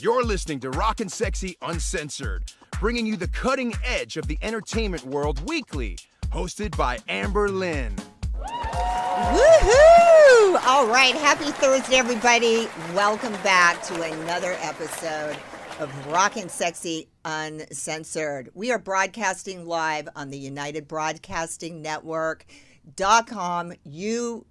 You're listening to Rockin' Sexy Uncensored, bringing you the cutting edge of the entertainment world weekly, hosted by Lynn. Woohoo! All right, happy Thursday, everybody. Welcome back to another episode of Rockin' Sexy Uncensored. We are broadcasting live on the United Broadcasting Network.com, UBNGO.com,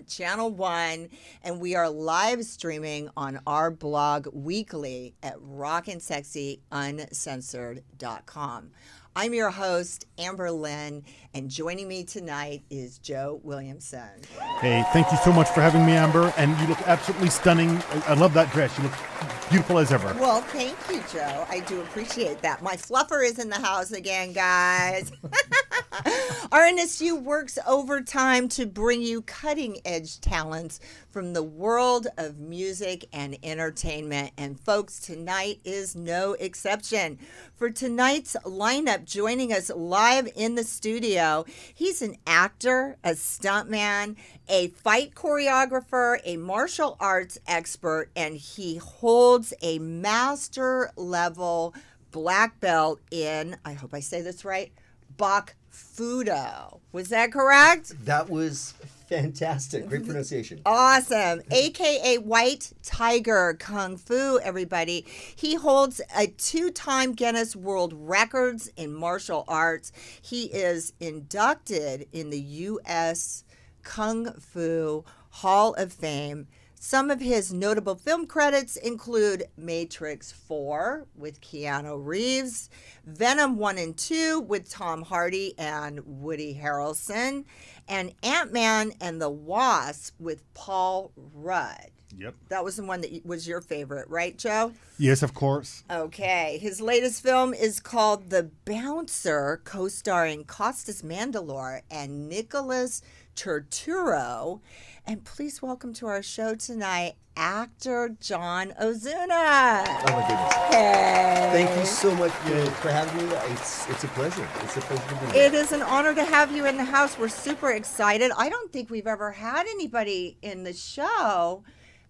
Channel 1, and we are live streaming on our blog weekly at rockinsexyuncensored.com. I'm your host, Lynn, and joining me tonight is Joe Williamson. Hey, thank you so much for having me, Amber, and you look absolutely stunning. I love that dress. You look beautiful as ever. Well, thank you, Joe. I do appreciate that. My fluffer is in the house again, guys. RNSU works overtime to bring you cutting-edge talents from the world of music and entertainment. And folks, tonight is no exception. For tonight's lineup, joining us live in the studio, he's an actor, a stuntman, a fight choreographer, a martial arts expert, and he holds a master level black belt in, I hope I say this right, Bakfudo. Was that correct? That was fantastic. Great pronunciation. Awesome. AKA White Tiger Kung Fu, everybody. He holds a 2-time Guinness World Records in martial arts. He is inducted in the U.S. Kung Fu Hall of Fame. Some of his notable film credits include Matrix 4 with Keanu Reeves, Venom 1 and 2 with Tom Hardy and Woody Harrelson, and Ant-Man and the Wasp with Paul Rudd. Yep. That was the one that was your favorite, right, Joe? Yes, of course. Okay. His latest film is called The Bouncer, co-starring Costas Mandylor and Nicholas Turturro. And please welcome to our show tonight, actor John Ozuna. Oh, my goodness. Hey. Thank you so much for having me. It's a pleasure. It's a pleasure to be here. It is an honor to have you in the house. We're super excited. I don't think we've ever had anybody in the show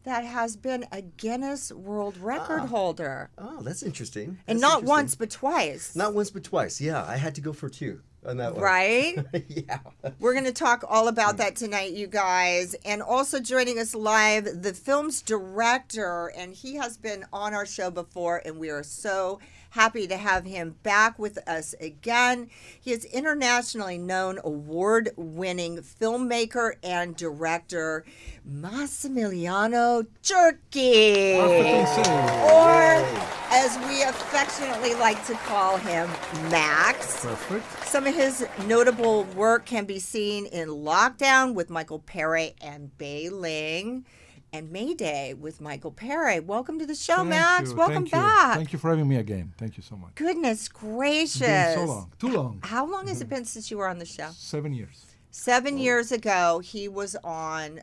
that has been a Guinness World Record holder. Oh, that's interesting. And That's not interesting. once, but twice. Not once, but twice. Yeah, I had to go for 2 on that one. Right? Yeah. We're going to talk all about that tonight, you guys. And also joining us live, the film's director, and he has been on our show before, and we are so happy to have him back with us again. He is internationally known award-winning filmmaker and director, Massimiliano Jerky. Or, as we affectionately like to call him, Max. Perfect. Some of his notable work can be seen in Lockdown with Michael Perry and Bei Ling, and Mayday with Michael Perry. Welcome to the show, Max. Welcome back. Thank you for having me again. Thank you so much. Goodness gracious. It's been so long. Too long. How long has it been since you were on the show? 7 years. 7 years ago, he was on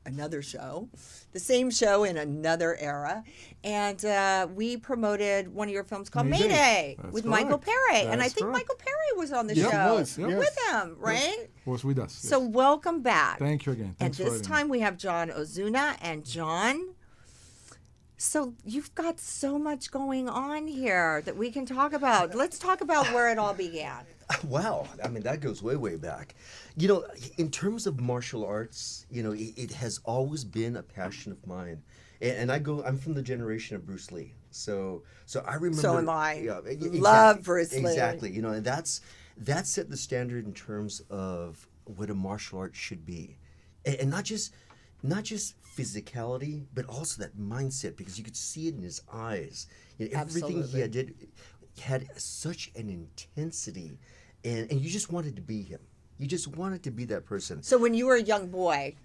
another show, the same show in another era, and we promoted one of your films called Mayday That's with correct. Michael Perry. And I That's think correct. Michael Perry was on the Yeah, show was, yeah. with him, right? Yes. Was with us. So yes. welcome back. Thank you again. And Thanks for this having time we have John Ozuna. And John, so you've got so much going on here that we can talk about. Let's talk about where it all began. Wow. I mean, that goes way, way back. You know, in terms of martial arts, you know, it has always been a passion of mine. And I'm from the generation of Bruce Lee. So I remember. So am I. Yeah, Love Bruce Lee. Exactly. You know, and that set the standard in terms of what a martial art should be. And not just physicality, but also that mindset, because you could see it in his eyes. You know, everything he did had such an intensity, and you just wanted to be him. You just wanted to be that person. So when you were a young boy,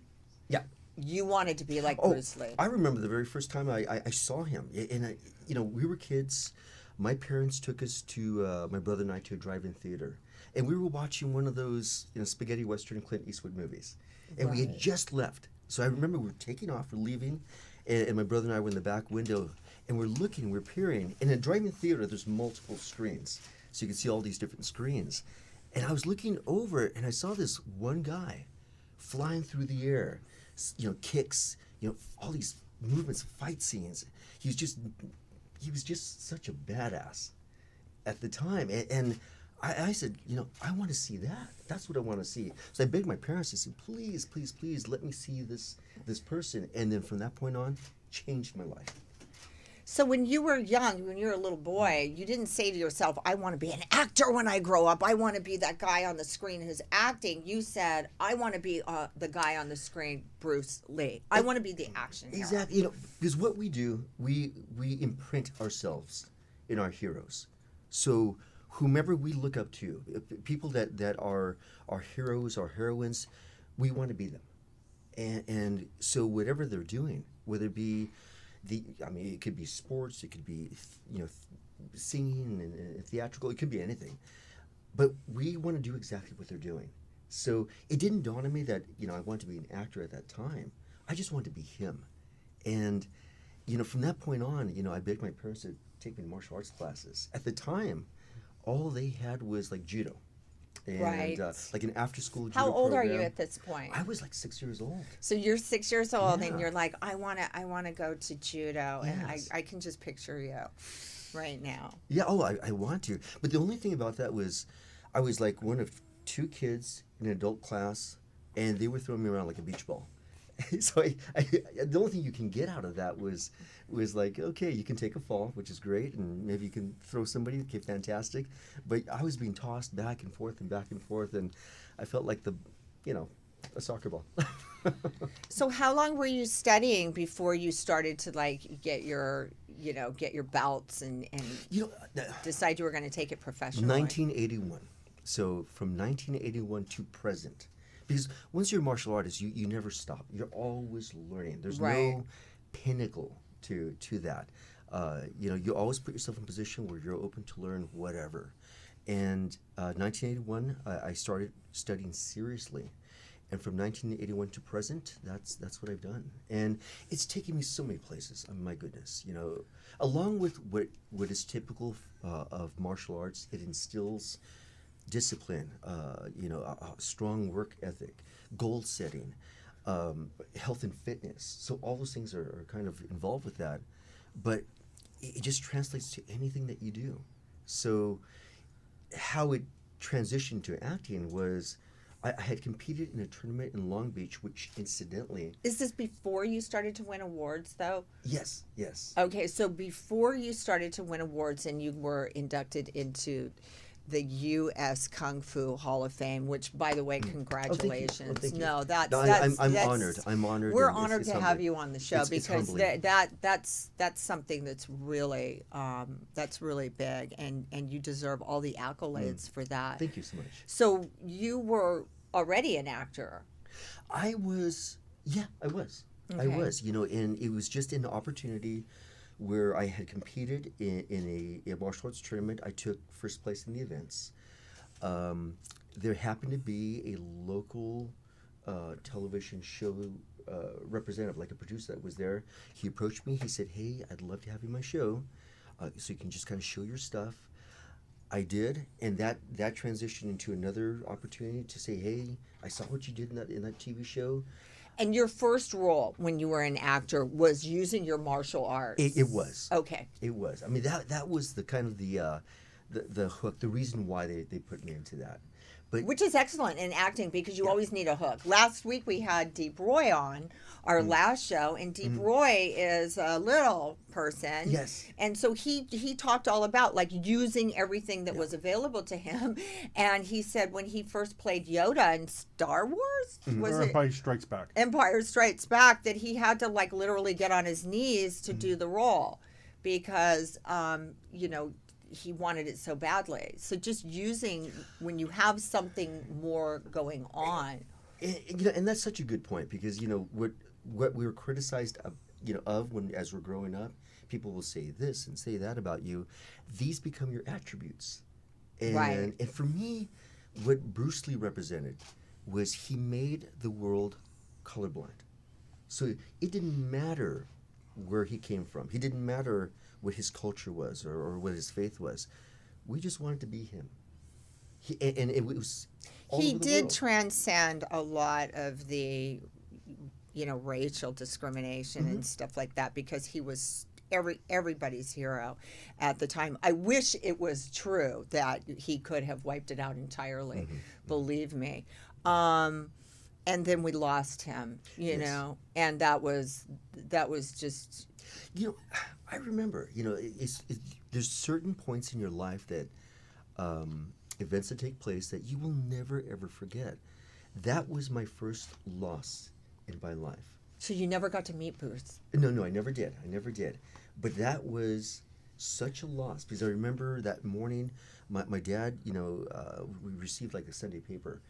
Yeah. you wanted to be like Bruce Lee. I remember the very first time I saw him. And, you know, we were kids. My parents took us to, my brother and I, to a drive-in theater. And we were watching one of those, you know, spaghetti western Clint Eastwood movies. And we had just left. So I remember we were taking off, we're leaving, and my brother and I were in the back window, and we're looking, we're peering. In a drive-in theater, there's multiple screens. So you can see all these different screens. And I was looking over, and I saw this one guy flying through the air, you know, kicks, you know, all these movements, fight scenes. He was just such a badass at the time. And I said, I want to see that. That's what I want to see. So I begged my parents to say, please, please, please let me see this person. And then from that point on, changed my life. So when you were young, when you were a little boy, you didn't say to yourself, I want to be an actor when I grow up. I want to be that guy on the screen who's acting. You said, I want to be the guy on the screen, Bruce Lee. I want to be the action hero. Exactly. Because what we do, we imprint ourselves in our heroes. So whomever we look up to, people that are our heroes, our heroines, we want to be them. And so whatever they're doing, whether it be it could be sports, it could be singing and theatrical, it could be anything, but we want to do exactly what they're doing. So it didn't dawn on me that I wanted to be an actor at that time. I just wanted to be him, and from that point on, I begged my parents to take me to martial arts classes. At the time, all they had was like judo. And, right. Like an after-school judo How old program. are you at this point? I was like 6 years old. So you're 6 years old, Yeah. and you're like, I wanna go to judo, and Yes. I can just picture you right now. Yeah, I want to. But the only thing about that was I was like one of two kids in an adult class, and they were throwing me around like a beach ball. So the only thing you can get out of that was like, okay, you can take a fall, which is great, and maybe you can throw somebody, okay, fantastic. But I was being tossed back and forth, and I felt like a soccer ball. So how long were you studying before you started to get your belts and decide you were going to take it professionally? 1981. So from 1981 to present. Because once you're a martial artist, you never stop. You're always learning. There's Right. no pinnacle to that. You always put yourself in a position where you're open to learn whatever. And 1981, I started studying seriously. And from 1981 to present, that's what I've done. And it's taken me so many places. My goodness, along with what is typical of martial arts, it instills discipline, a strong work ethic, goal setting, health and fitness. So all those things are kind of involved with that. But it just translates to anything that you do. So how it transitioned to acting was I had competed in a tournament in Long Beach, which incidentally... Is this before you started to win awards, though? Yes. Okay, so before you started to win awards and you were inducted into the U.S. Kung Fu Hall of Fame, which, by the way, congratulations. Thank you. No, that's I'm honored. I'm honored. We're and honored it's to have humbling. you on the show It's because humbling. that's something that's really big, and you deserve all the accolades for that. Thank you so much. So you were already an actor. I was. I was, and it was just an opportunity where I had competed in a martial arts tournament. I took first place in the events. There happened to be a local television show representative, like a producer that was there. He approached me. He said, "Hey, I'd love to have you on my show, so you can just kind of show your stuff." I did, and that transitioned into another opportunity to say, "Hey, I saw what you did in that TV show." And your first role when you were an actor was using your martial arts. It was. Okay. It was. I mean, that was the kind of the hook, the reason why they put me into that. But Which is excellent in acting because you always need a hook. Last week we had Deep Roy on our last show, and Deep Roy is a little person. Yes. And so he talked all about using everything that was available to him. And he said when he first played Yoda in Star Wars, was Or it Empire Strikes Back. Empire Strikes Back, that he had to literally get on his knees to do the role because he wanted it so badly. So just using when you have something more going on. and that's such a good point because what we were criticized of when as we're growing up, people will say this and say that about you. These become your attributes. And Right. and for me, what Bruce Lee represented was he made the world colorblind. So it didn't matter where he came from. He didn't matter what his culture was or what his faith was. We just wanted to be him. And it was all He over the did world. transcend a lot of the racial discrimination and stuff like that, because he was everybody's hero at the time. I wish it was true that he could have wiped it out entirely. Believe me. And then we lost him, you know, and that was just. I remember, there's certain points in your life that events that take place that you will never ever forget. That was my first loss in my life. So you never got to meet Bruce? No, I never did. But that was such a loss, because I remember that morning, my dad, we received like a Sunday paper,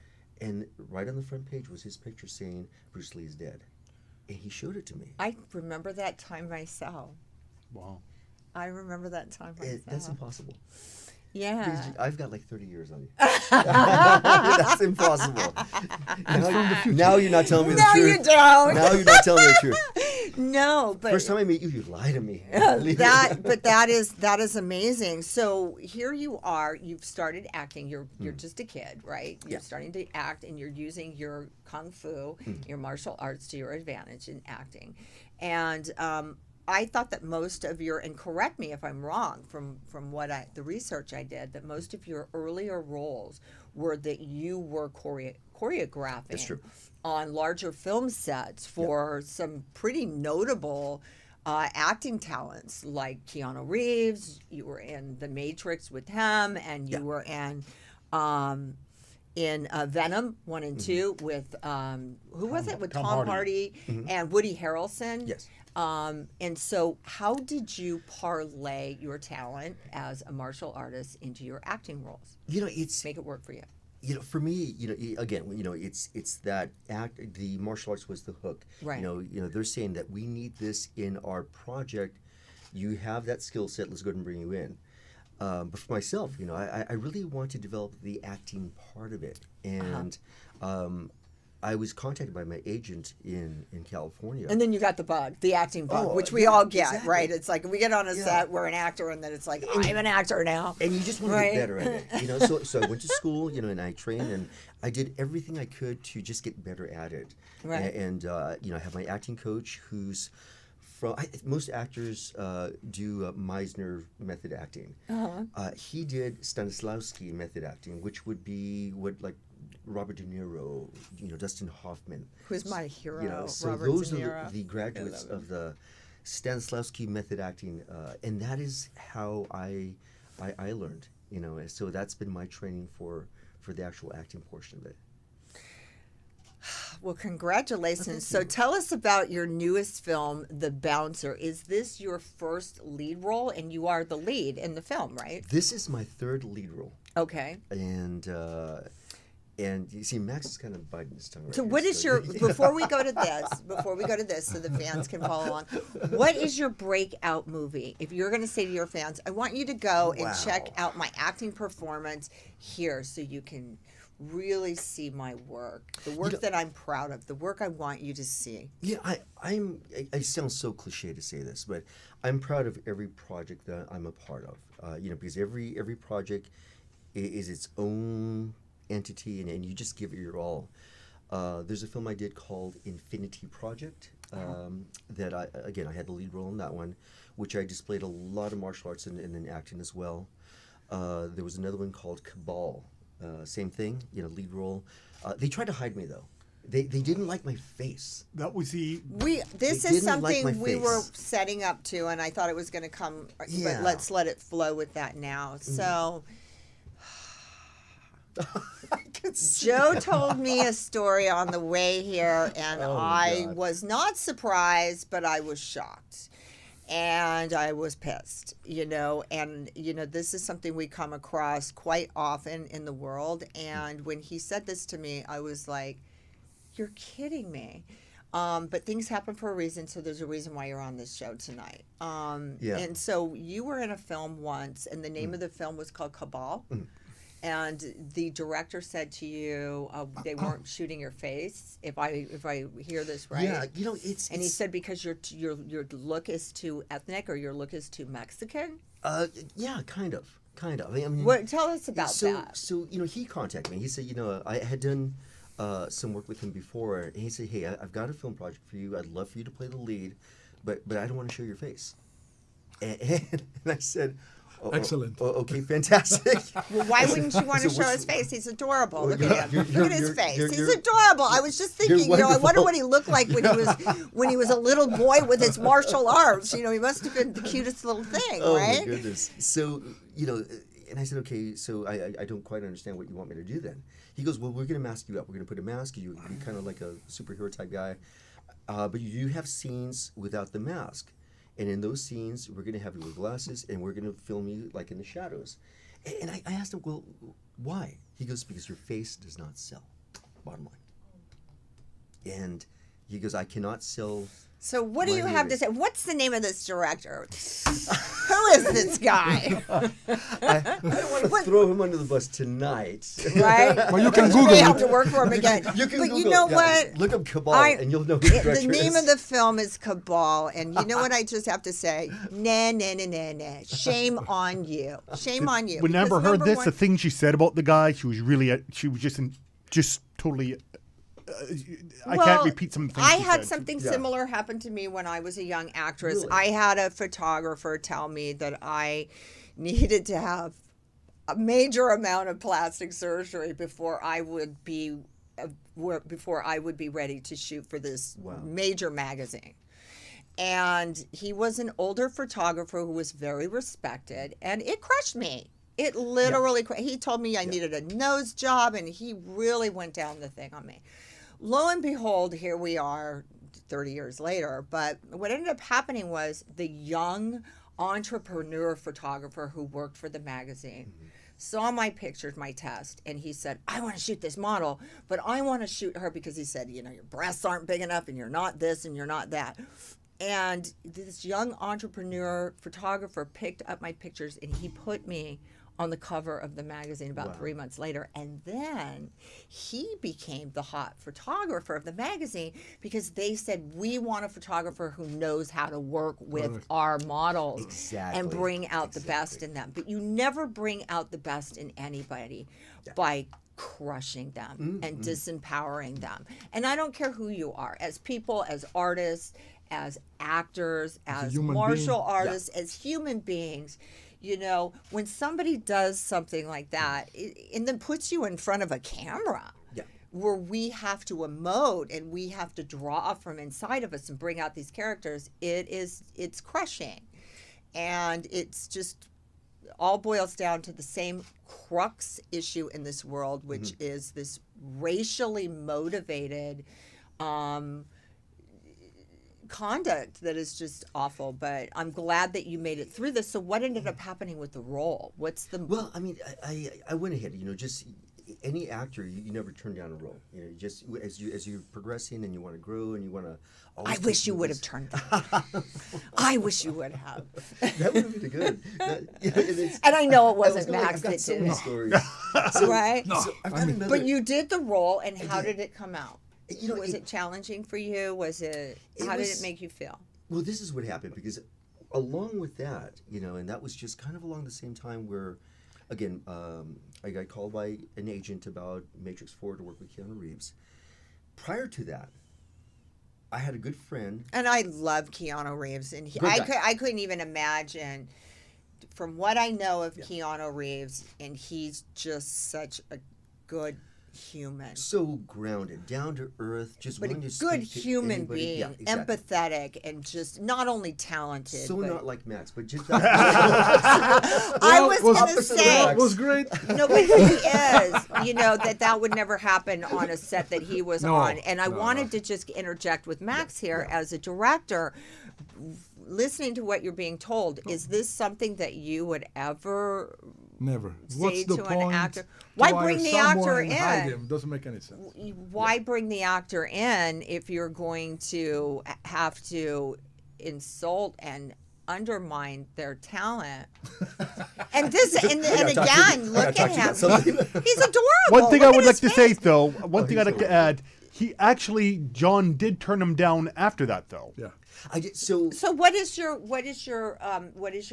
and right on the front page was his picture saying Bruce Lee is dead. And he showed it to me. I remember that time myself. Wow. I remember that time myself. That's impossible. Yeah. Because I've got like 30 years on you. That's impossible. Now you're not telling me the No, truth. you don't. Now you're not telling me the truth. No, but First time I meet you, you lie to me. that is amazing. So here you are. You've started acting. You're just a kid, right? You're starting to act, and you're using your kung fu, your martial arts to your advantage in acting. And I thought that most of your, and correct me if I'm wrong, from what the research I did, that most of your earlier roles were that you were choreographing. That's true. On larger film sets for some pretty notable acting talents like Keanu Reeves. You were in The Matrix with him, and you were in Venom 1 and 2 with who was it? With Tom Hardy and Woody Harrelson. Yes. And so how did you parlay your talent as a martial artist into your acting roles? Make it work for you. For me, again, it's that act. The martial arts was the hook. Right. They're saying that we need this in our project. You have that skill set. Let's go ahead and bring you in. But for myself, I really want to develop the acting part of it, and I was contacted by my agent in California. And then you got the bug, the acting bug, which we all get, right? It's like we get on a set, we're an actor, and then it's like, I'm an actor now. And you just want to get better at it. So I went to school, and I trained, and I did everything I could to just get better at it. Right. And I have my acting coach who's most actors do Meisner method acting. He did Stanislavski method acting, which would be what Robert De Niro, Dustin Hoffman. Who's my hero, so Robert those De are Niro. the graduates of the Stanislavski method acting, and that is how I learned. So that's been my training for the actual acting portion of it. Well, congratulations. So tell us about your newest film, The Bouncer. Is this your first lead role? And you are the lead in the film, right? This is my third lead role. Okay. And you see, Max is kind of biting his tongue right So here, what is your, before we go to this so the fans can follow along, what is your breakout movie? If you're going to say to your fans, I want you to go and check out my acting performance here so you can really see my work, the work that I'm proud of, the work I want you to see. Yeah, I sound so cliche to say this, but I'm proud of every project that I'm a part of. Because every project is its own entity, and you just give it your all. There's a film I did called Infinity Project that I had the lead role in that one, which I displayed a lot of martial arts and then acting as well. There was another one called Cabal. Same thing, lead role. They tried to hide me though. They didn't like my face. That was the. This They is didn't like something my we were face. setting up to, and I thought it was going to come, Yeah. but let's let it flow with that now. So. Joe told me a story on the way here, and I was not surprised, but I was shocked. And I was pissed, and, this is something we come across quite often in the world. And when he said this to me, I was like, you're kidding me. But things happen for a reason, so there's a reason why you're on this show tonight. And so you were in a film once, and the name of the film was called Cabal. And the director said to you, they weren't shooting your face. If I hear this right, Yeah, it's. And he said because your look is too ethnic, or your look is too Mexican. Yeah, kind of. I mean, Tell us about that. So he contacted me. He said, I had done some work with him before, and he said, "Hey, I've got a film project for you. I'd love for you to play the lead, but I don't want to show your face." And I said, Excellent. Okay, fantastic. Well, why wouldn't you want to So show what's- his face? He's adorable. Well, Look at him. Look at his face. He's you're- adorable. I was just thinking, I wonder wonderful. what he looked like when he was a little boy with his martial arts. He must have been the cutest little thing, Oh right? my goodness. So, and I said, okay, so I don't quite understand what you want me to do then. He goes, well, we're going to mask you up. We're going to put a mask. You're going to be kind of like a superhero type guy. But you have scenes without the mask. And in those scenes, we're going to have you with glasses, and we're going to film you like in the shadows. And I asked him, well, why? He goes, because your face does not sell, bottom line. And he goes, I cannot sell. So what do my you have to movie. say? What's the name of this director? Who is this guy? I don't want to throw him under the bus tonight. Right? Well, you can You Google may have it. to work for him again. You can But Google you know it, yeah. what? Look up Cabal, and you'll know who the director The name is. of the film is Cabal, and you know what I just have to say? Nah. Shame on you. Shame on you. When Because Amber heard number this, one- the thing she said about the guy, she was just totally. I can't repeat some things. I she had said. something Yeah. similar happen to me when I was a young actress. Really? I had a photographer tell me that I needed to have a major amount of plastic surgery before I would be ready to shoot for this Wow. major magazine. And he was an older photographer who was very respected, and it crushed me. It literally, he told me I needed a nose job, and he really went down the thing on me. Lo and behold, here we are 30 years later. But what ended up happening was the young entrepreneur photographer who worked for the magazine saw my pictures, my test, and he said, I want to shoot this model, but I want to shoot her because he said, your breasts aren't big enough, and you're not this, and you're not that. And this young entrepreneur photographer picked up my pictures, and he put me on the cover of the magazine about 3 months later. And then he became the hot photographer of the magazine because they said, we want a photographer who knows how to work with our models Exactly. and bring out the best in them. But you never bring out the best in anybody by crushing them and disempowering them. And I don't care who you are, as people, as artists, as actors, as human martial being. artists, as human beings. When somebody does something like that, and then puts you in front of a camera, where we have to emote and we have to draw from inside of us and bring out these characters, it's crushing. And it's just all boils down to the same crux issue in this world, which is this racially motivated conduct that is just awful. But I'm glad that you made it through this. So what ended up happening with the role? What's the Well, I mean, I went ahead. Just any actor, you never turn down a role. Just as you're progressing and you want to grow and you want to. I wish you would have turned that. I wish you would have. That would have been good. And I know it I was wasn't going, Max I've got that so did many it, stories. right? So I've got another. But you did the role, and how did it come out? Was it- it challenging for you? Was it? How did it make you feel? Well, this is what happened because along with that, and that was just kind of along the same time where, again, I got called by an agent about Matrix 4 to work with Keanu Reeves. Prior to that, I had a good friend. And I love Keanu Reeves, and Good guy. I couldn't even imagine, from what I know of Keanu Reeves, and he's just such a good human. So grounded, down to earth, just But a wanting to good speak to human anybody. being, Yeah, exactly. empathetic, and just not only talented. So but not like Max, but just I was going to opposite of say, Max. was great. no, but he is, that would never happen on a set that he was No, on. And I no, wanted to just interject with Max here as a director. Listening to what you're being told, is this something that you would ever Never. say What's the to point? an actor? to Why hire bring the someone actor and hide in? him? Doesn't make any sense. Why bring the actor in if you're going to have to insult and undermine their talent? And this, and again, look at him. He's adorable. One thing Look I would at like his to say, face. though, one thing I'd like to add, John did turn him down after that, though. Yeah. I did, so So what is your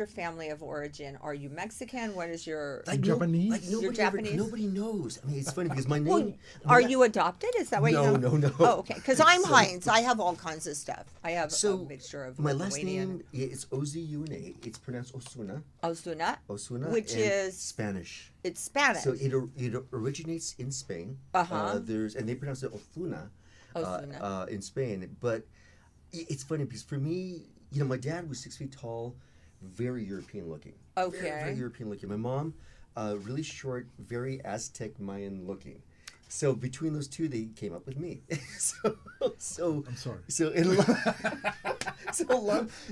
family of origin? Are you Mexican? What is your Japanese? Like nobody Japanese? nobody knows. I mean, it's funny because my name. Well, are you adopted? Is that what No, you no, no. Oh, okay. Because I'm Heinz. I have all kinds of stuff. I have So a mixture of my last Lithuanian name is Ozuna. It's pronounced Osuna. Osuna, and which is Spanish. it's Spanish. So it originates in Spain. Uh-huh. And they pronounce it Osuna, Osuna. in Spain. But it's funny because for me, my dad was 6 feet tall, very European looking. Okay. Very, very European looking. My mom, really short, very Aztec Mayan looking. So between those two, they came up with me. so I'm sorry. So in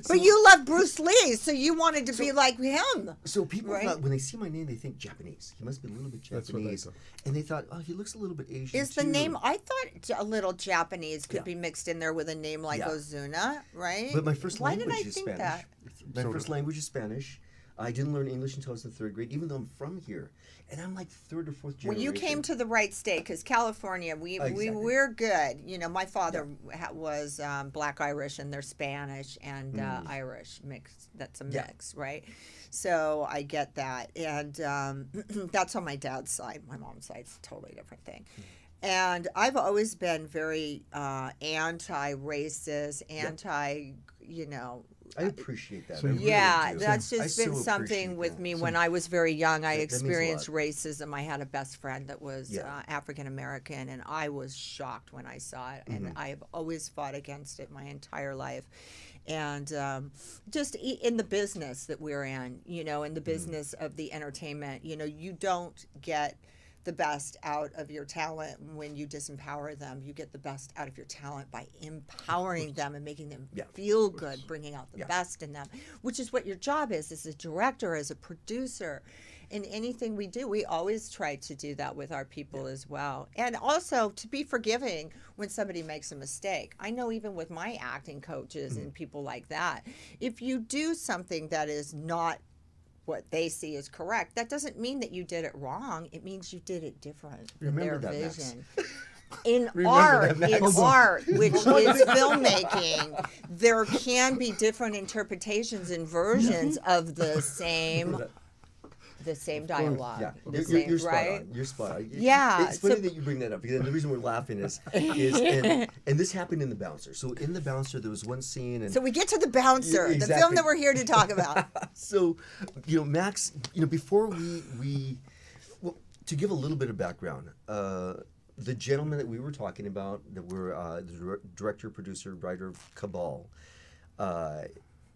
But you love Bruce Lee, so you wanted to be like him. So people Right? thought, when they see my name, they think Japanese. He must be a little bit That's what I Japanese. thought. And they thought, oh, he looks a little bit Asian Is the too. name? I thought a little Japanese could Yeah. be mixed in there with a name like Yeah. Ozuna, right? But my first Why language did I is think Spanish. that? My first language is Spanish. I didn't learn English until I was in 3rd grade, even though I'm from here. And I'm like 3rd or 4th Well, generation. you came to the right state because California, Exactly. we're good. My father was Black Irish, and they're Spanish and Irish mixed. That's a Yeah. mix, right? So I get that, and that's on my dad's side. My mom's side's a totally different thing. And I've always been very anti-racist, I appreciate that. So I you- really Yeah, do. that's I just so been something appreciate with that. me. When I was very young, I that means a experienced lot. racism. I had a best friend that was Yeah. African American, and I was shocked when I saw it. Mm-hmm. And I have always fought against it my entire life. And just in the business that we're in, in Mm-hmm. the business of the entertainment, you don't get the best out of your talent when you disempower them. You get the best out of your talent by empowering them and making them Yeah. feel good, bringing out the Yeah. best in them, which is what your job is as a director, as a producer. In anything we do, we always try to do that with our people as well. And also to be forgiving when somebody makes a mistake. I know even with my acting coaches and people like that, if you do something that is not what they see is correct, that doesn't mean that you did it wrong. It means you did it different in Remember their that, Max. vision. In Remember that, Max. art, which is filmmaking, there can be different interpretations and versions of the same dialogue. Yeah, The you're same, spot right? on. You're spot on. Yeah, It's funny so- that you bring that up because the reason we're laughing is and this happened in The Bouncer. So in The Bouncer, there was one scene, and So we get to The Bouncer, Yeah, the film exactly. that we're here to talk about. so Max, before we well, to give a little bit of background, the gentleman that we were talking about, that we're the director, producer, writer of Cabal.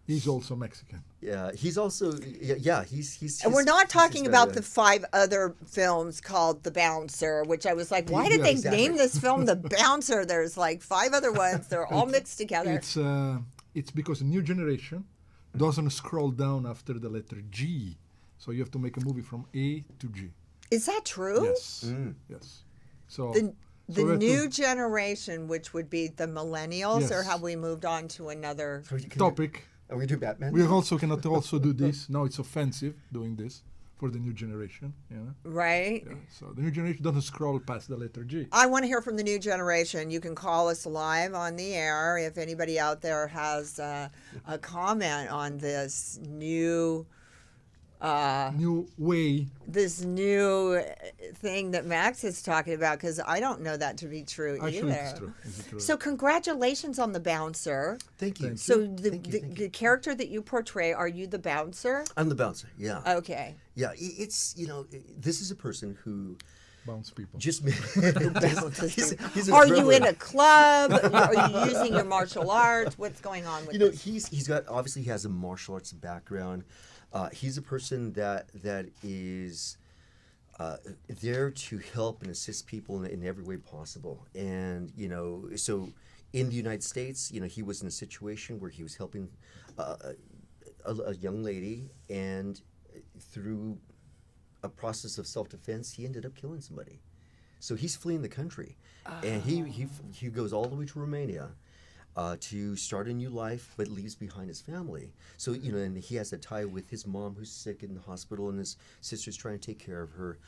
He's also Mexican. Yeah, he's also he's And we're he's- not he's talking got about a- the 5 other films called The Bouncer, which I was like, why did Yeah, they exactly. name this film The Bouncer? There's like 5 other ones. They're all mixed together. It's because the new generation doesn't scroll down after the letter G, so you have to make a movie from A to G. Is that true? Yes, yes. So The so we have new to- generation, which would be the millennials, or Yes. have we moved on to another? topic. Are we do Batman? We also cannot also do this. Now it's offensive doing this for the new generation. Right? Yeah. So the new generation doesn't scroll past the letter G. I want to hear from the new generation. You can call us live on the air if anybody out there has a comment on this new New way. this new thing that Max is talking about, because I don't know that to be true Actually, either. it's true. It's true. So congratulations on The Bouncer. Thank you. So Thank you. the character that you portray, are you the bouncer? I'm the bouncer. Yeah. Okay. Yeah. It's this is a person who Bounce people. just made. he's a Are you in reveler. a club? Are you using your martial arts? What's going on with this? He's got, obviously he has a martial arts background. He's a person that is there to help and assist people in every way possible. And so in the United States, he was in a situation where he was helping a young lady, and through a process of self-defense, he ended up killing somebody. So he's fleeing the country, and he goes all the way to Romania to start a new life, but leaves behind his family. So and he has a tie with his mom, who's sick in the hospital, and his sister's trying to take care of her.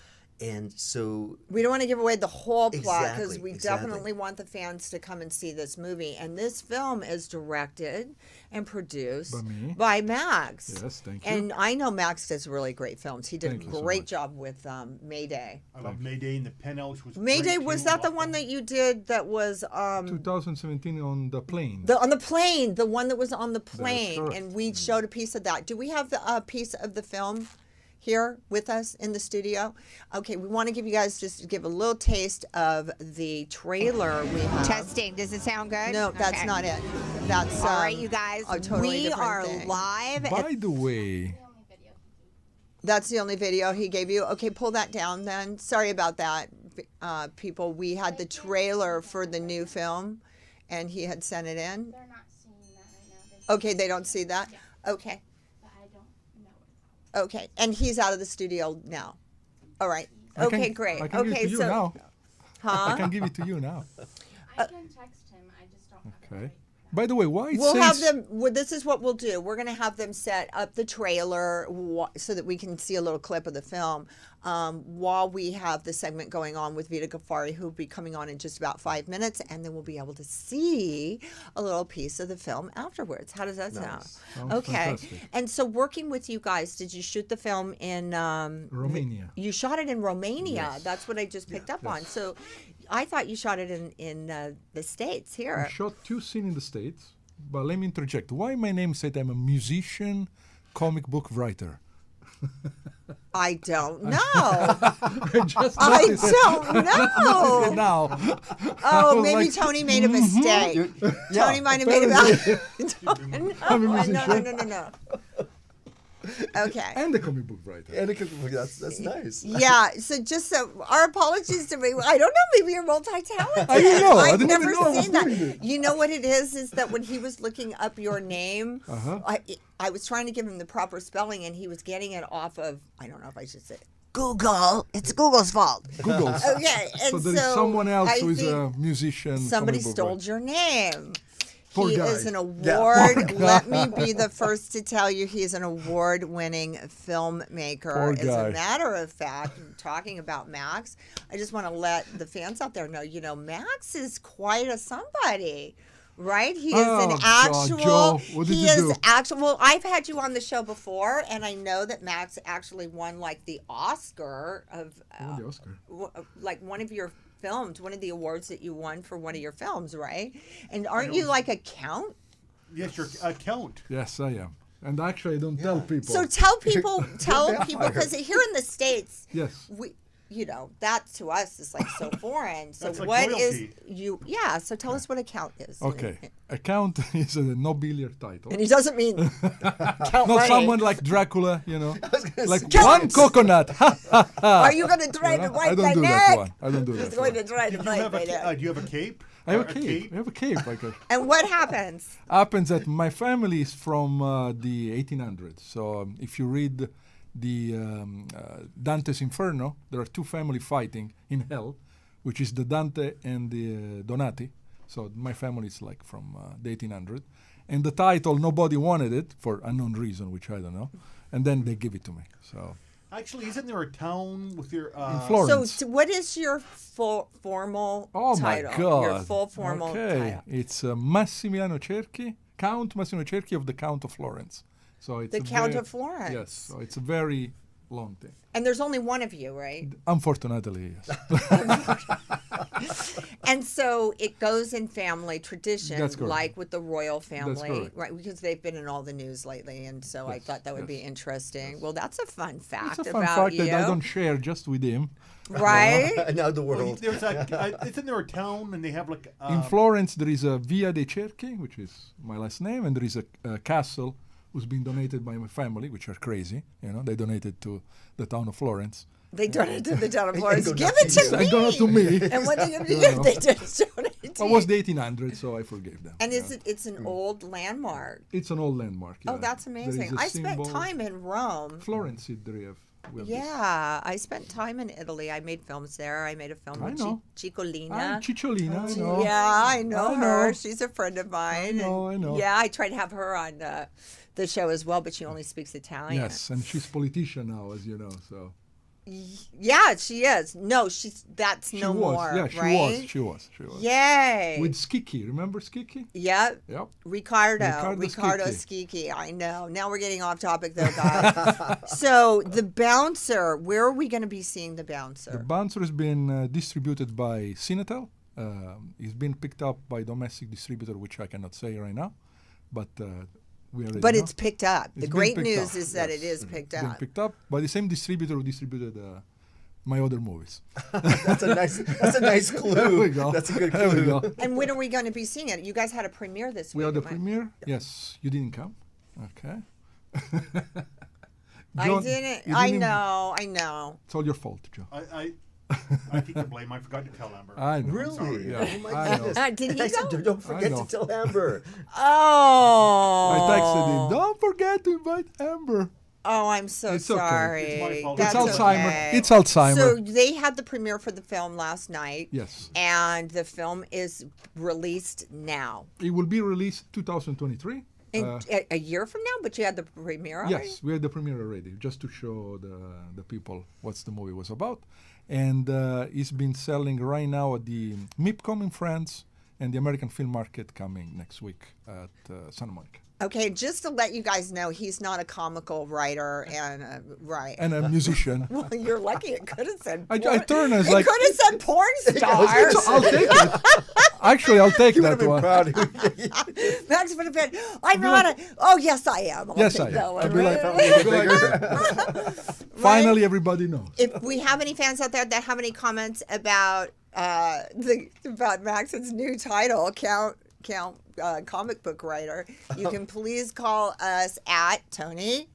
And so We don't want to give away the whole plot because Exactly, we exactly. definitely want the fans to come and see this movie. And this film is directed and produced By me. by Max. Yes, thank you. And I know Max does really great films. He did Thank a you so great much. job with Mayday. I love Mayday and the Penthouse was Mayday, great, was too. that the one that you did that was 2017 on the plane. on the plane, the one that was on the plane, correct. and we showed a piece of that. Do we have the piece of the film here with us in the studio? Okay, we want to give you guys just give a little taste of the trailer we have. Testing. Does it sound good? No, that's Okay. not it. That's All right, you guys. a totally we different are thing. live. By the way, That's the only video he gave you. Okay, pull that down then. Sorry about that, people. We had the trailer for the new film, and he had sent it in. They're not seeing that right now. They Okay, they don't see that. Okay. but I don't know where it's Okay, and he's out of the studio now. All right. I Okay, can, great. I can give it Okay, to you so now. I huh? can give it to you now. I can text him. I just don't have it Okay. right By the way, why it We'll says have them. Well, this is what we'll do. We're going to have them set up the trailer so that we can see a little clip of the film while we have the segment going on with Vita Ghaffari, who'll be coming on in just about 5 minutes, and then we'll be able to see a little piece of the film afterwards. How does that sound? Sounds Okay. fantastic. And so, working with you guys, did you shoot the film in Romania. You shot it in Romania. Yes. That's what I just picked up on. So, I thought you shot it in the States here. I shot 2 scenes in the States, but let me interject. Why my name said I'm a musician, comic book writer? I don't know. I just I noticed it. don't know. now. Oh, was maybe like, Tony made a mistake. Tony might have made a mistake. I'm a No, musician no. Okay. and a comic book writer. and that's nice. Yeah, so our apologies to me. I don't know, maybe you're multi-talented. I don't know. I I've didn't never even know I was seen that. doing it. You know what it is that when he was looking up your name, Uh-huh. I was trying to give him the proper spelling, and he was getting it off of, I don't know if I should say it, Google. It's Google's fault. Google's. Okay, and So there is someone else I who is think a musician. somebody comic book stole writer. your name. Poor He guy. is an Yeah. award. Let me be the first to tell you, he is an award-winning filmmaker. Poor As guy. a matter of fact, talking about Max, I just want to let the fans out there know. Max is quite a somebody. Right? He is Oh, an God, actual. Joe, what did he you is do? actual. Well, I've had you on the show before, and I know that Max actually won like the Oscar of Oh, the Oscar. like one of your films, one of the awards that you won for one of your films, right? And aren't you like a count? Yes, your account. Yes, I am. And actually, I don't tell people. So tell people because here in the States, yes. we, that to us is like so foreign. So That's like what is royalty. you? Yeah. So tell us what a count is. Okay. Account is a nobiliar title. And he doesn't mean count Not money. someone like Dracula, like Count. one coconut. Are you going to try to I wipe don't my do neck? that one. I don't do He's that going one. to try to Do you wipe have my a neck. do you have a cape? I have Or a cape. I have a cape. Like And what happens? happens that my family is from the 1800s. So if you read the Dante's Inferno, there are 2 families fighting in hell, which is the Dante and the Donati. So my family is like from the 1800s. And the title, nobody wanted it for unknown reason, which I don't know. And then they give it to me. So Actually, isn't there a town with your in Florence. So what is your full formal Oh title? my God! Your full formal okay. title. It's Massimiliano Cerchi, Count Massimiliano Cerchi of the Count of Florence. So it's The a Count very- of Florence. Yes, so it's a very long thing. And there's only one of you, right? Unfortunately, yes. And so it goes in family tradition, That's correct. like with the royal family, correct. right? Because they've been in all the news lately, and so I Yes, thought that would be yes, interesting. Well, that's a fun fact It's a fun about fact you, that I don't share just with him. right? And now the Well, world. there's isn't there a town and they have like In Florence, there is a Via dei Cerchi, which is my last name, and there is a castle who's been donated by my family, which are crazy. They donated to the town of Florence. They donated to the town of And Florence. go Give nuts. it to me. I don't know to me. And what they give No, you? no. They just donate to It you. was the 1800s, so I forgave them. And yeah. it's an old landmark. It's an old landmark. Oh, yeah. that's There amazing. is a I spent symbol- time in Rome. Florence, we have this. Yeah, I spent time in Italy. I made films there. I made a film I with know. Ciccolina. Cicciolina, I know. Yeah, I know I her. know. She's a friend of mine. I and know. Yeah, I tried to have her on the show as well, but she only speaks Italian. Yes, and she's politician now, as you know. So Yeah, she is. No, that's She no was. more. Yeah, she right? was. She was. She was. Yay. With Sexxxy. Remember Sexxxy? Yep. Yep. Ricardo Ricardo Sexxxy. I know. Now we're getting off topic though, guys. So the bouncer, where are we going to be seeing the bouncer? The bouncer has been distributed by Cinetel. It's been picked up by domestic distributor, which I cannot say right now, but we already But know. it's picked up. It's The been great picked news up, is that yes. it is picked It's been up. picked up by the same distributor who distributed my other movies. That's a nice clue. There we go. That's a good There we clue. go. And when are we going to be seeing it? You guys had a premiere this We week. had the am I- premiere. Yes, you didn't come. Okay. I John, didn't. you I didn't- know. It's all your fault, Joe. I take the blame. I forgot to tell Amber. I know. Really? Yeah, Oh my I know. goodness. Did he I said, go? don't forget know. to tell Amber. Oh. I texted him. Don't forget to invite Amber. Oh, I'm so It's okay. sorry. It's my fault. That's It's Alzheimer. okay. It's Alzheimer. So they had the premiere for the film last night. Yes. And the film is released now. It will be released 2023. A year from now, but you had the premiere already? Yes, we had the premiere already, just to show the people what the movie was about. And it's been selling right now at the MIPCOM in France and the American Film Market coming next week at Santa Monica. Okay, just to let you guys know, he's not a comical writer and right. And a musician. Well, you're lucky. It could have said. I porn. turned and was It like, could have said porn star. So I'll take it. Actually, I'll take You would that have been one. proud. Max would have been. I'm not a. Oh yes, I am. I'll Yes, take I that am. one, I'd be like, right? I'd be like, finally, everybody knows. If we have any fans out there that have any comments about about Max's new title, count comic book writer, you can please call us at Tony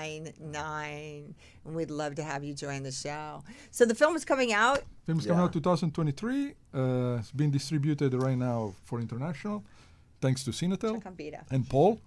323-524-2599, and we'd love to have you join the show. So the film is coming out. Film is coming out 2023. It's been distributed right now for international, thanks to Cinetel Check on Vita. and Paul.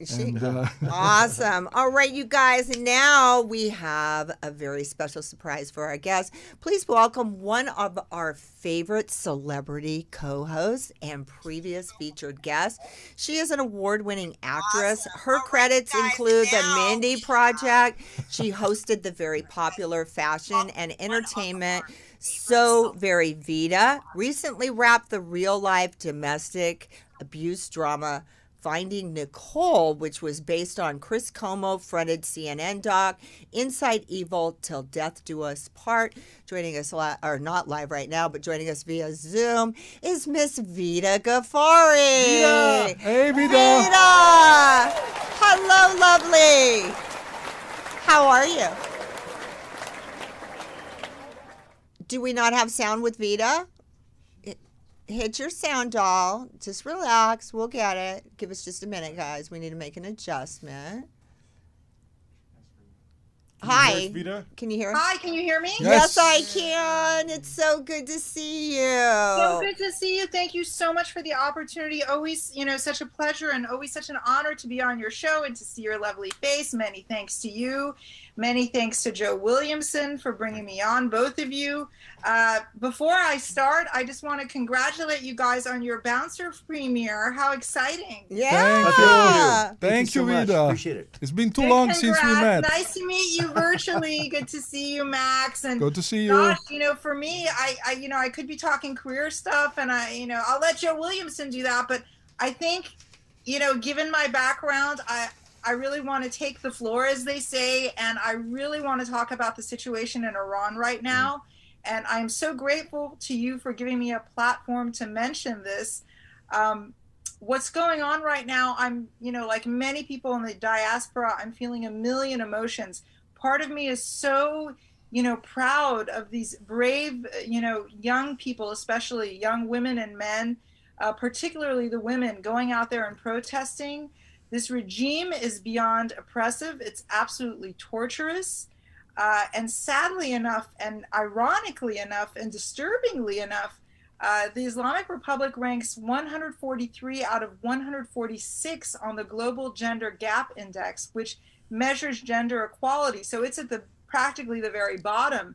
She- And, Awesome. All right, you guys. And now we have a very special surprise for our guests. Please welcome one of our favorite celebrity co-hosts and previous featured guests. She is an award-winning actress. Her credits include The Mindy Project. She hosted the very popular fashion and entertainment So Very Vita. Recently wrapped the real-life domestic abuse drama Finding Nicole, which was based on Chris Como-fronted CNN doc Inside Evil Till Death Do Us Part. Joining us, or not live right now, but joining us via Zoom is Miss Vita Ghaffari. Vita! Hey, Vita! Vita! Hello, lovely. How are you? Do we not have sound with Vita? Hit your sound, doll. Just relax. We'll get it. Give us just a minute, guys. We need to make an adjustment. Hi. Vita? Can you hear us? Hi, can you hear me? Yes, I can. It's so good to see you. So good to see you. Thank you so much for the opportunity. Always, such a pleasure and always such an honor to be on your show and to see your lovely face. Many thanks to you. Many thanks to Joe Williamson for bringing me on, both of you. Before I start, I just want to congratulate you guys on your Bouncer premiere. How exciting. Yeah. Thank you, so much. Vita. Appreciate it. It's been too Big long since we congrats. met. Nice to meet you virtually. Good to see you, Max. And Good to see you. gosh, for me, I could be talking career stuff, and I'll let Joe Williamson do that. But I think, given my background, I really want to take the floor, as they say, and I really want to talk about the situation in Iran right now. And I'm so grateful to you for giving me a platform to mention this. What's going on right now, I'm, like many people in the diaspora, I'm feeling a million emotions. Part of me is so, proud of these brave, young people, especially young women and men, particularly the women going out there and protesting. This regime is beyond oppressive. It's absolutely torturous. And sadly enough, and ironically enough, and disturbingly enough, the Islamic Republic ranks 143 out of 146 on the Global Gender Gap Index, which measures gender equality. So it's at practically the very bottom.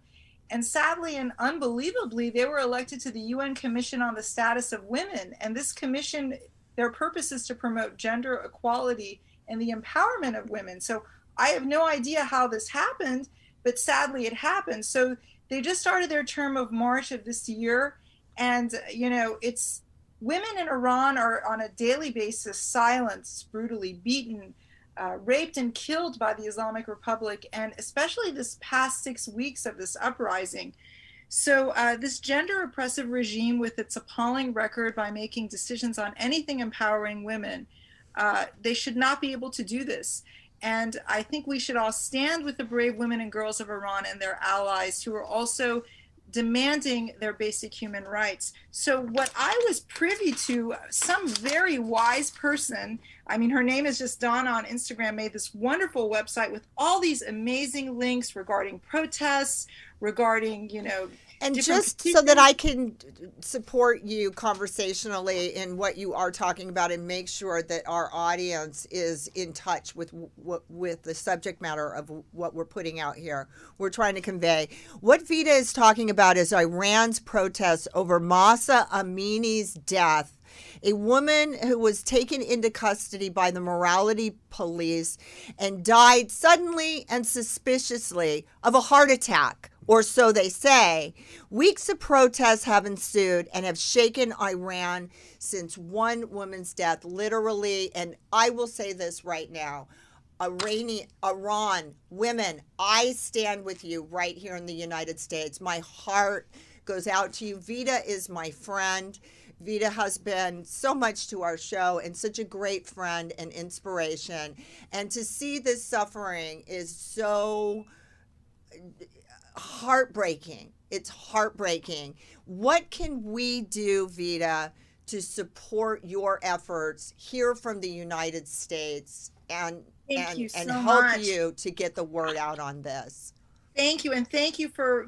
And sadly and unbelievably, they were elected to the UN Commission on the Status of Women. And this commission, their purpose is to promote gender equality and the empowerment of women. So I have no idea how this happened, but sadly it happened. So they just started their term of March of this year. And, it's women in Iran are on a daily basis silenced, brutally beaten, raped and killed by the Islamic Republic, and especially this past 6 weeks of this uprising. So this gender oppressive regime, with its appalling record by making decisions on anything empowering women, they should not be able to do this. And I think we should all stand with the brave women and girls of Iran and their allies who are also demanding their basic human rights. So what I was privy to, some very wise person, I mean, her name is just Donna on Instagram, made this wonderful website with all these amazing links regarding protests, regarding, and just so that I can support you conversationally in what you are talking about and make sure that our audience is in touch with the subject matter of what we're putting out here. We're trying to convey. What Vida is talking about is Iran's protests over Mahsa Amini's death, a woman who was taken into custody by the morality police and died suddenly and suspiciously of a heart attack, or so they say. Weeks of protests have ensued and have shaken Iran since one woman's death, literally. And I will say this right now. Iran, women, I stand with you right here in the United States. My heart goes out to you. Vida is my friend. Vida has been so much to our show and such a great friend and inspiration. And to see this suffering is so heartbreaking. It's heartbreaking. What can we do, Vida, to support your efforts here from the United States and help you to get the word out on this? Thank you. And thank you for,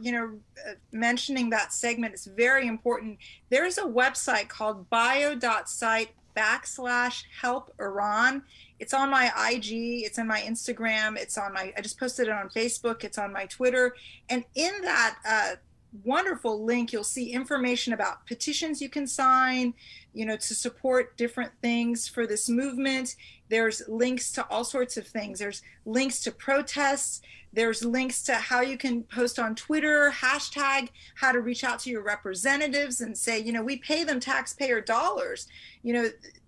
mentioning that segment. It's very important. There's a website called bio.site/help Iran. It's on my IG. It's on my Instagram. I just posted it on Facebook. It's on my Twitter. And in that wonderful link, you'll see information about petitions you can sign, to support different things for this movement. There's links to all sorts of things. There's links to protests. There's links to how you can post on Twitter, hashtag how to reach out to your representatives and say, we pay them taxpayer dollars.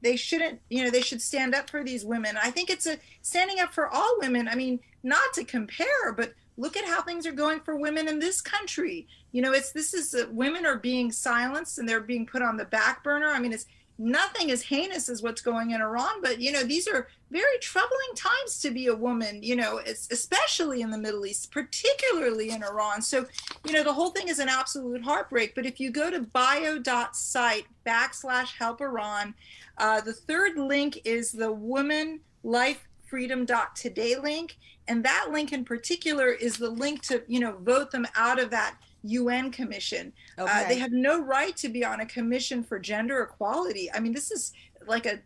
They shouldn't, they should stand up for these women. I think it's standing up for all women. I mean, not to compare, but look at how things are going for women in this country. Women are being silenced and they're being put on the back burner. I mean, it's nothing as heinous as what's going in Iran, but these are very troubling times to be a woman, especially in the Middle East, particularly in Iran. So, the whole thing is an absolute heartbreak. But if you go to bio.site/help Iran, the third link is the womanlifefreedom.today link. And that link in particular is the link to, vote them out of that UN commission. Okay. They have no right to be on a commission for gender equality. I mean, this is like a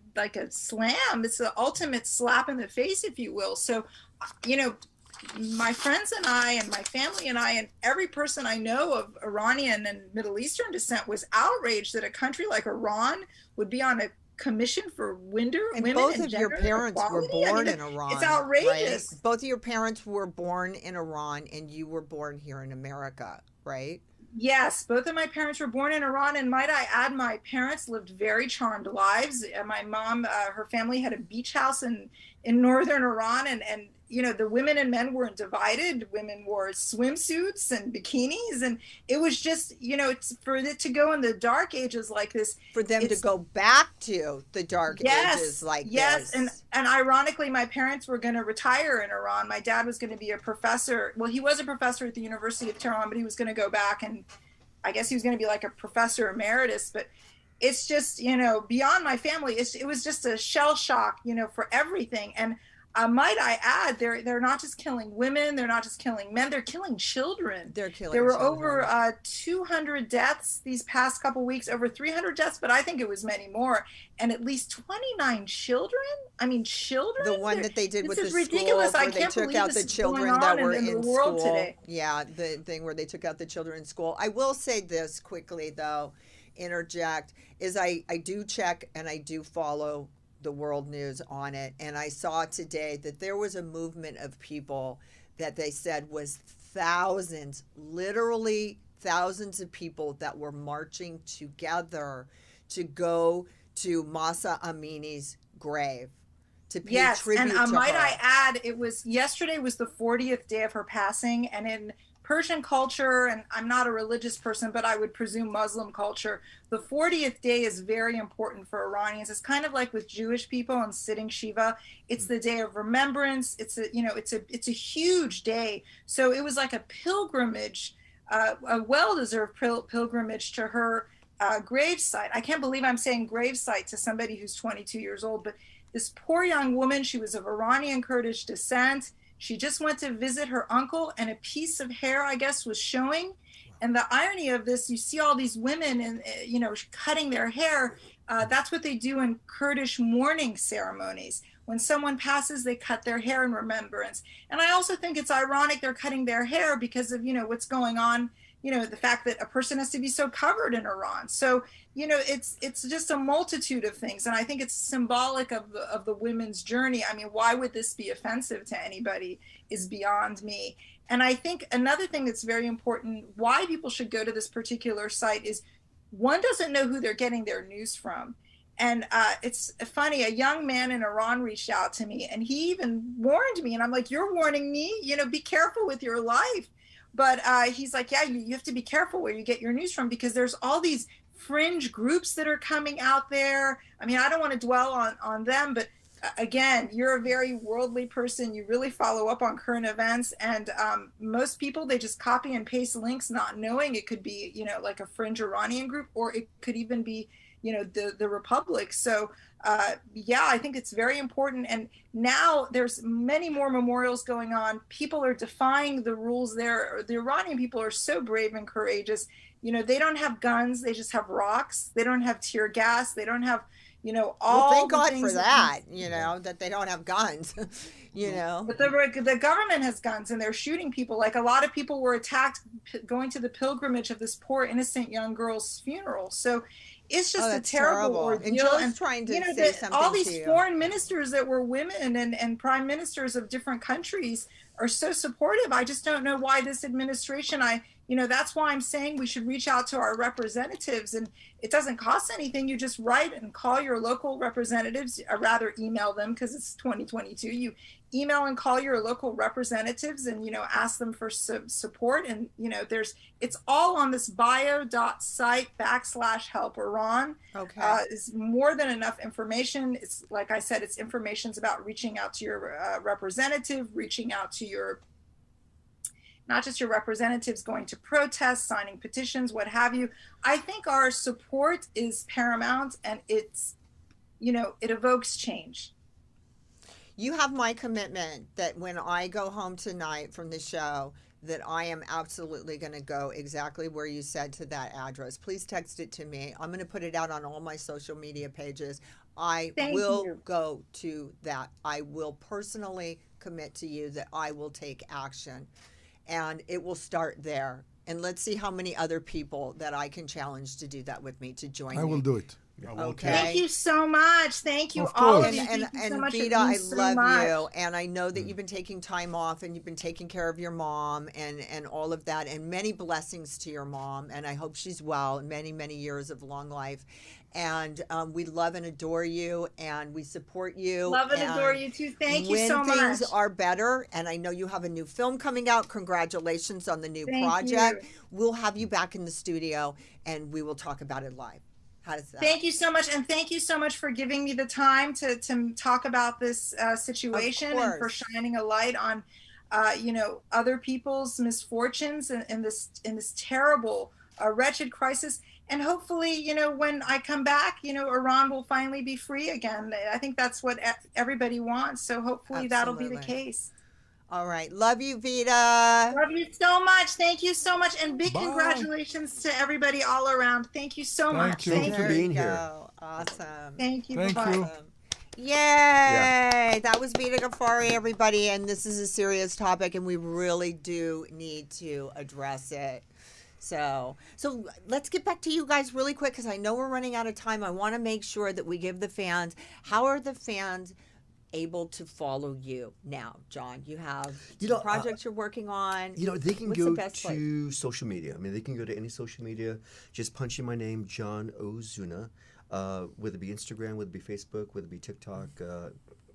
slam. It's the ultimate slap in the face, if you will. So, my friends and I and my family and I and every person I know of Iranian and Middle Eastern descent was outraged that a country like Iran would be on a commission for women both and of your parents equality. were born in Iran. It's outrageous. Right? Both of your parents were born in Iran and you were born here in America, right? Yes, both of my parents were born in Iran, and might I add, my parents lived very charmed lives. My mom, her family had a beach house in northern Iran, and the women and men weren't divided. Women wore swimsuits and bikinis, and it was just, for it to go in the dark ages like this. For them to go back to the dark ages like this. Yes, and ironically, my parents were going to retire in Iran. My dad was going to be a professor. Well, he was a professor at the University of Tehran, but he was going to go back, and I guess he was going to be like a professor emeritus. But it's just, beyond my family, it was just a shell shock, for everything. And might I add, they're not just killing women, they're not just killing men, they're killing children. There were over 200 deaths these past couple weeks, over 300 deaths, but I think it was many more, and at least 29 children. I mean, children. The one that they did with the school, ridiculous. where they took out the children that were in the world school. Today. Yeah, the thing where they took out the children in school. I will say this quickly, though, interject, is I do check and I do follow the world news on it, and I saw today that there was a movement of people that they said was thousands, literally thousands of people that were marching together to go to Masa Amini's grave to pay Yes, tribute and to might her. I add, yesterday was the 40th day of her passing, and in Persian culture, and I'm not a religious person, but I would presume Muslim culture, the 40th day is very important for Iranians. It's kind of like with Jewish people and sitting Shiva. It's the day of remembrance. It's a huge day. So it was like a pilgrimage, a well-deserved pilgrimage to her gravesite. I can't believe I'm saying gravesite to somebody who's 22 years old, but this poor young woman, she was of Iranian Kurdish descent. She just went to visit her uncle, and a piece of hair, I guess, was showing. And the irony of this, you see all these women and cutting their hair. That's what they do in Kurdish mourning ceremonies. When someone passes, they cut their hair in remembrance. And I also think it's ironic they're cutting their hair because of what's going on. The fact that a person has to be so covered in Iran. So, it's just a multitude of things. And I think it's symbolic of the women's journey. I mean, why would this be offensive to anybody is beyond me. And I think another thing that's very important, why people should go to this particular site is one doesn't know who they're getting their news from. And it's funny, a young man in Iran reached out to me and he even warned me. And I'm like, you're warning me, be careful with your life. But he's like, yeah, you have to be careful where you get your news from because there's all these fringe groups that are coming out there. I mean, I don't want to dwell on them, but again, you're a very worldly person. You really follow up on current events. And most people, they just copy and paste links, not knowing it could be, like a fringe Iranian group, or it could even be, the Republic. So yeah, I think it's very important. And now there's many more memorials going on. People are defying the rules there. The Iranian people are so brave and courageous. They don't have guns. They just have rocks. They don't have tear gas. They don't have, all thank the God things for that, that they don't have guns, But the government has guns and they're shooting people. Like a lot of people were attacked going to the pilgrimage of this poor innocent young girl's funeral. So it's just a terrible ordeal. And Joe's trying to say something all to these you. foreign ministers that were women and prime ministers of different countries are so supportive. I just don't know why this administration, that's why I'm saying we should reach out to our representatives, and it doesn't cost anything. You just write and call your local representatives, or rather email them because it's 2022. You email and call your local representatives and, ask them for support. And, it's all on this bio.site/help Iran. Okay. Is more than enough information. It's like I said, it's information's about reaching out to your representative, reaching out to your, not just your representatives going to protest, signing petitions, what have you. I think our support is paramount, and it's, it evokes change. You have my commitment that when I go home tonight from the show, that I am absolutely going to go exactly where you said to that address. Please text it to me. I'm going to put it out on all my social media pages. I will go to that. I will personally commit to you that I will take action. And it will start there. And let's see how many other people that I can challenge to do that with me, to join me. I will do it. Okay. Thank you so much. Thank you Of all course. of you. And Thank you so much. It Vita, I means so love much. you, and I know that you've been taking time off and you've been taking care of your mom and all of that, and many blessings to your mom, and I hope she's well, and many, many years of long life. And we love and adore you, and we support you. Love and adore you too. Thank you so much. When things are better, and I know you have a new film coming out. Congratulations on the new Thank project. you. We'll have you back in the studio, and we will talk about it live. How does that? Thank you so much, and thank you so much for giving me the time to talk about this situation and for shining a light on, other people's misfortunes in this terrible, wretched crisis. And hopefully, when I come back, Iran will finally be free again. I think that's what everybody wants. So hopefully that'll be the case. All right. Love you, Vita. Love you so much. Thank you so much. And big congratulations to everybody all around. Thank you so much. Thank you for being here. Awesome. Thank you. Thank Bye-bye. you. Yay! Yeah. That was Vita Ghaffari, everybody. And this is a serious topic, and we really do need to address it. So let's get back to you guys really quick because I know we're running out of time. I want to make sure that we give the fans. How are the fans able to follow you now, John? You have projects you're working on. They can What's go the best to social media. I mean, they can go to any social media. Just punch in my name, John Ozuna, whether it be Instagram, whether it be Facebook, whether it be TikTok,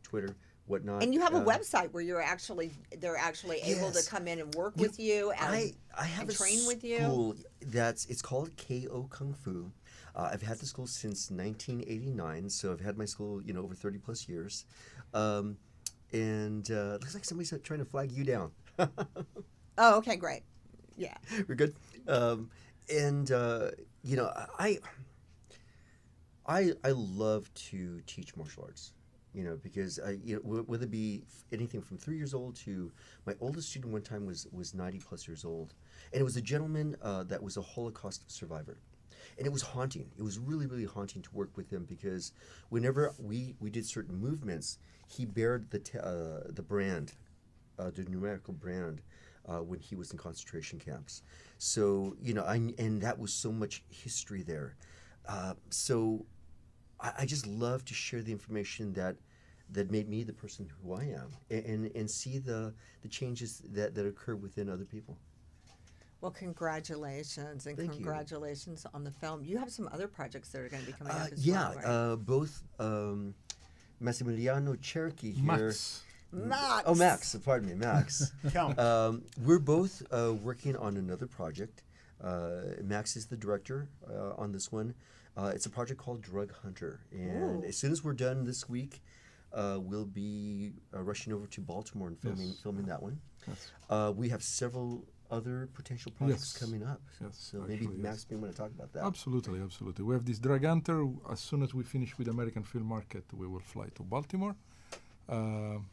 Twitter, whatnot. And you have a website where they're actually able to come in and work with you and I have and a train with you. School it's called KO Kung Fu. I've had the school since 1989, so I've had my school over 30 plus years. And looks like somebody's trying to flag you down. Oh, okay, great. Yeah, we're good. I love to teach martial arts. Because whether it be anything from 3 years old to my oldest student one time was 90 plus years old, and it was a gentleman that was a Holocaust survivor, and it was haunting. It was really, really haunting to work with him because whenever we did certain movements, he bared the brand, the numerical brand, when he was in concentration camps. So and that was so much history there. So I just love to share the information that made me the person who I am, and see the changes that occur within other people. Well, congratulations, and Thank congratulations on the film. You have some other projects that are going to be coming up as well, right? Both Massimiliano Cherokee here. Max. Oh, Max. Pardon me, Max. We're both working on another project. Max is the director on this one. It's a project called Drug Hunter, and as soon as we're done this week, we'll be rushing over to Baltimore and filming that one. Yes. We have several other potential projects coming up. Yes, so maybe Max may want to talk about that. Absolutely. We have this Drug Hunter. As soon as we finish with American Film Market, we will fly to Baltimore. I'm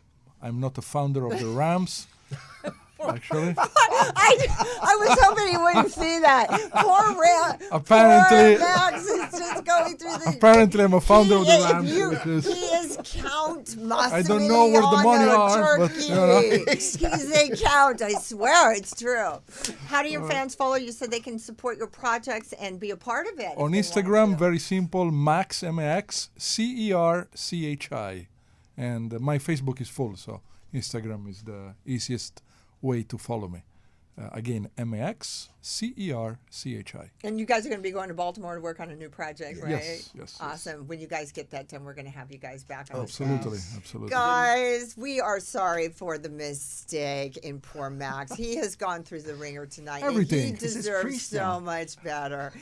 not a founder of the Rams. Actually, I was hoping he wouldn't see that. Poor Max is just going through the. Apparently, I'm a founder of the Rams. He is Count Massimiliano. I don't know where the money are, but He's a count. I swear it's true. How do your fans follow you so they can support your projects and be a part of it? On Instagram, very simple. Max MAX CERCHI, and my Facebook is full, so Instagram is the easiest way to follow me. Again, MAX CERCHI. And you guys are going to be going to Baltimore to work on a new project, right? Yes. Awesome. Yes. When you guys get that done, we're going to have you guys back on Absolutely. Guys, we are sorry for the mistake in poor Max. He has gone through the ringer tonight. Everything. And he deserves so much better.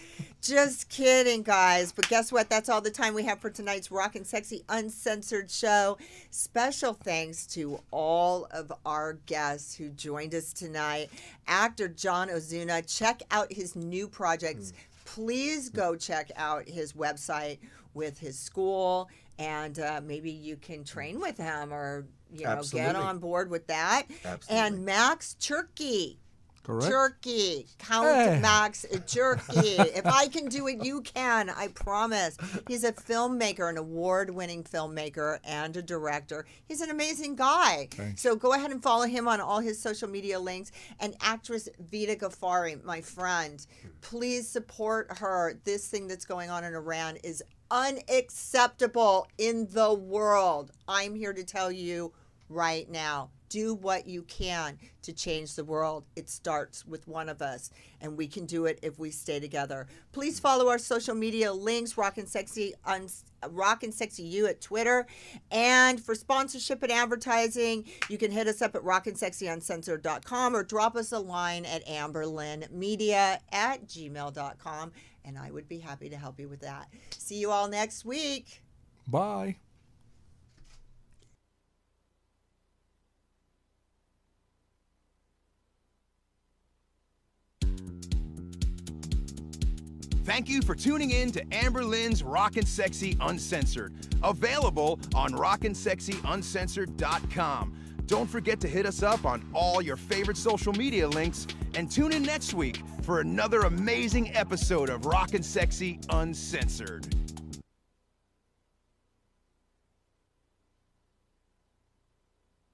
Just kidding, guys. But guess what? That's all the time we have for tonight's Rockin' Sexy Uncensored show. Special thanks to all of our guests who joined us tonight. Actor John Ozuna. Check out his new projects. Please go check out his website with his school, and maybe you can train with him or get on board with that. Absolutely. And Max Cherokee. Correct. Jerky. Count Max Jerky. If I can do it, you can. I promise. He's a filmmaker, an award-winning filmmaker and a director. He's an amazing guy. Thanks. So go ahead and follow him on all his social media links. And actress Vita Ghaffari, my friend, please support her. This thing that's going on in Iran is unacceptable in the world. I'm here to tell you right now. Do what you can to change the world. It starts with one of us, and we can do it if we stay together. Please follow our social media links, Rockin' Sexy U at Twitter. And for sponsorship and advertising, you can hit us up at rockinsexyuncensored.com or drop us a line at amberlynnmedia@gmail.com, and I would be happy to help you with that. See you all next week. Bye. Thank you for tuning in to Amber Lynn's Rockin' Sexy Uncensored, available on rockinsexyuncensored.com. Don't forget to hit us up on all your favorite social media links, and tune in next week for another amazing episode of Rockin' Sexy Uncensored.